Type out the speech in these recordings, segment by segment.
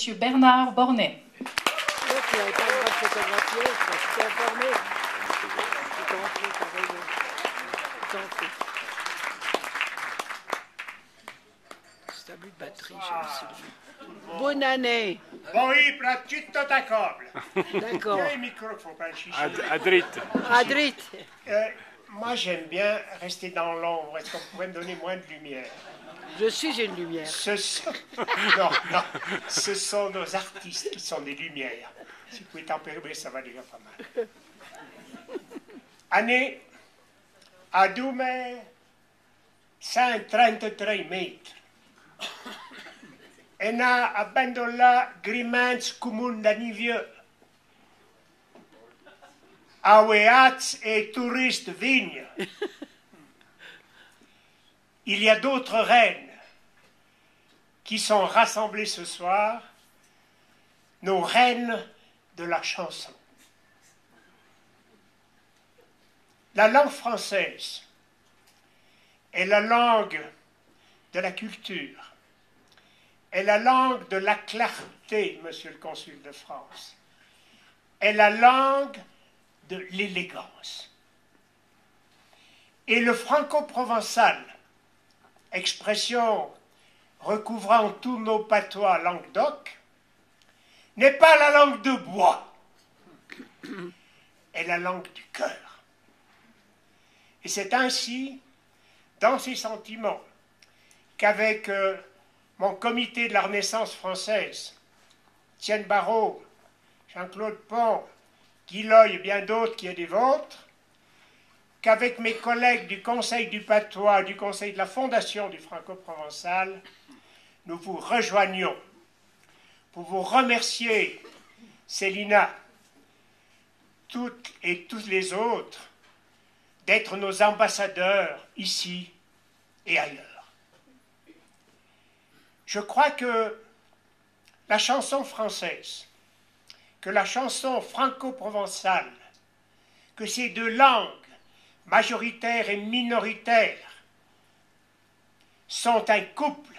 Monsieur Bernard Bornet. Tu n'avais pas le droit de photographier, je t'ai informé. Tu t'en fais, pareil. Tu t'en fais. C'est un but de batterie, Sylvie. Bonne année. Bon, il prend tout ta câble. D'accord. Il y a un micro qu'il faut pas le chicher. Adrit. Moi, j'aime bien rester dans l'ombre. Est-ce qu'on pourrait me donner moins de lumière? Je suis une lumière. Non, ce sont nos artistes qui sont des lumières. Si vous pouvez tempérer, ça va déjà pas mal. Année à 133 meter. E na abbandolla grimens comun d'Anivie. Aweats et touristes vignes. Il y a d'autres reines qui sont rassemblées ce soir, nos reines de la chanson. La langue française est la langue de la culture, est la langue de la clarté, monsieur le consul de France, est la langue de l'élégance. Et le franco-provençal, expression recouvrant tous nos patois Languedoc, n'est pas la langue de bois, est la langue du cœur. Et c'est ainsi, dans ces sentiments, qu'avec mon comité de la Renaissance française, Étienne Barrault, Jean-Claude Pont, Guy Loy et bien d'autres qui est des vôtres, qu'avec mes collègues du Conseil du Patois, du Conseil de la Fondation du Franco-Provençal, nous vous rejoignons pour vous remercier, Célina, toutes et tous les autres, d'être nos ambassadeurs ici et ailleurs. Je crois que la chanson française, que la chanson franco-provençale, que ces deux langues, majoritaires et minoritaires, sont un couple.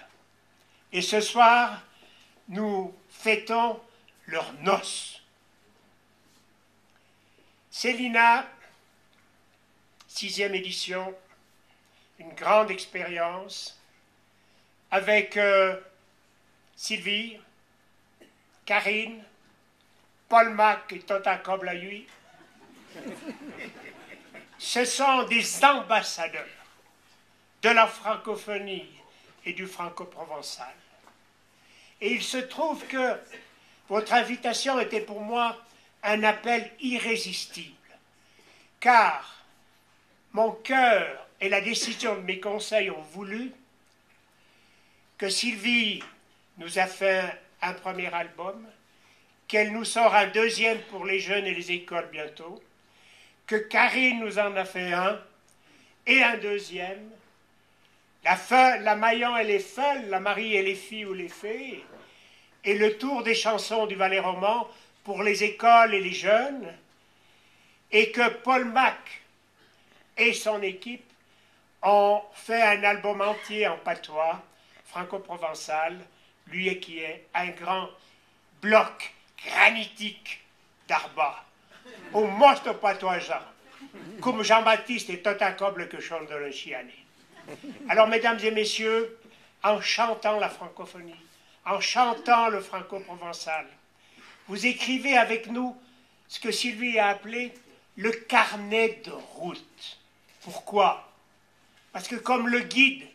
Et ce soir, nous fêtons leurs noces. Célina, 6e édition, une grande expérience, avec Sylvie, Karine, Paul Mac et Tota Koblayui. Ce sont des ambassadeurs de la francophonie et du franco-provençal. Et il se trouve que votre invitation était pour moi un appel irrésistible, car mon cœur et la décision de mes conseils ont voulu que Sylvie nous a fait un premier album, qu'elle nous sort un deuxième pour les jeunes et les écoles bientôt, que Karine nous en a fait un, et un deuxième, la Maillan et les Feuilles, la Marie et les filles ou les fées, et le tour des chansons du Valais roman pour les écoles et les jeunes, et que Paul Mac et son équipe ont fait un album entier en patois, franco-provençal, lui qui est un grand bloc granitique d'Arba, au monstre patois Jean, comme Jean-Baptiste et Tota Coble que chante de le chiané. Alors, mesdames et messieurs, en chantant la francophonie, en chantant le franco-provençal, vous écrivez avec nous ce que Sylvie a appelé le carnet de route. Pourquoi? Parce que comme le guide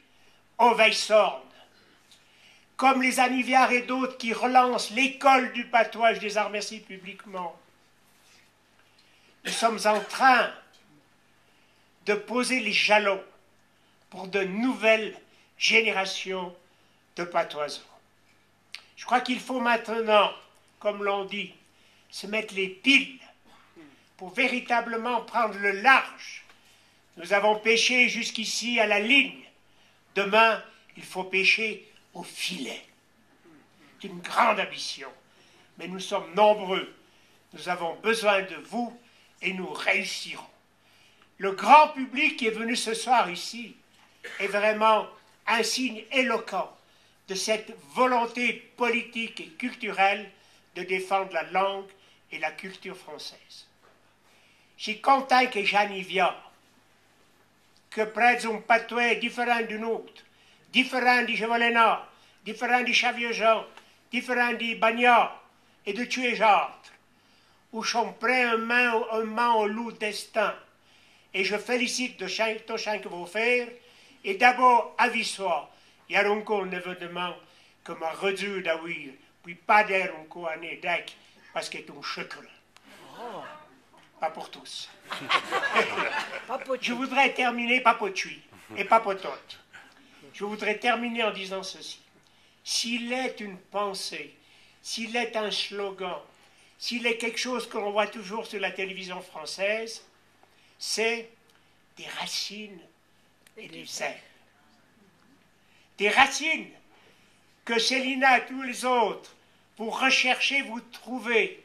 Oveysorn, comme les Aniviard et d'autres qui relancent l'école du patois, je les en remercie publiquement, nous sommes en train de poser les jalons pour de nouvelles générations de patoiseaux. Je crois qu'il faut maintenant, comme l'on dit, se mettre les piles pour véritablement prendre le large. Nous avons pêché jusqu'ici à la ligne. Demain, il faut pêcher au filet. C'est une grande ambition. Mais nous sommes nombreux. Nous avons besoin de vous et nous réussirons. Le grand public qui est venu ce soir ici est vraiment un signe éloquent de cette volonté politique et culturelle de défendre la langue et la culture française. Je suis content que j'en y viens, que près un patois différent du nôtre, différent du Chevalénat, différent du Chaviejean, différent du Bagnat et de Tuéjâtre, où sont prêts un main au loup destin. Et je félicite de tout chant que vous faites, et d'abord, à Vissois, il y a encore un événement que m'a réduit d'avouir, puis pas d'air encore année d'ec, parce qu'il est un chocolat. Oh. Pas pour tous. Je voudrais terminer, pas pour tuer, et pas pour tout. Je voudrais terminer en disant ceci. S'il est une pensée, s'il est un slogan, s'il est quelque chose que l'on voit toujours sur la télévision française, c'est des racines et des ailes. Des racines que Célina et tous les autres, vous recherchez, vous trouvez,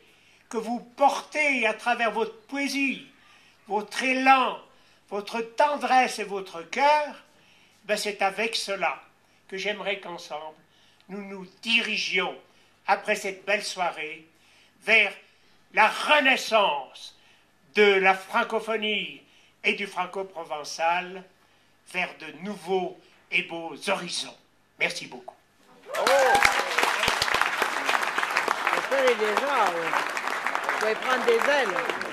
que vous portez à travers votre poésie, votre élan, votre tendresse et votre cœur, ben c'est avec cela que j'aimerais qu'ensemble, nous nous dirigions, après cette belle soirée, vers la renaissance de la francophonie et du franco-provençal, vers de nouveaux et beaux horizons. Merci beaucoup. Oh. Le père est déjà, vous pouvez prendre des ailes.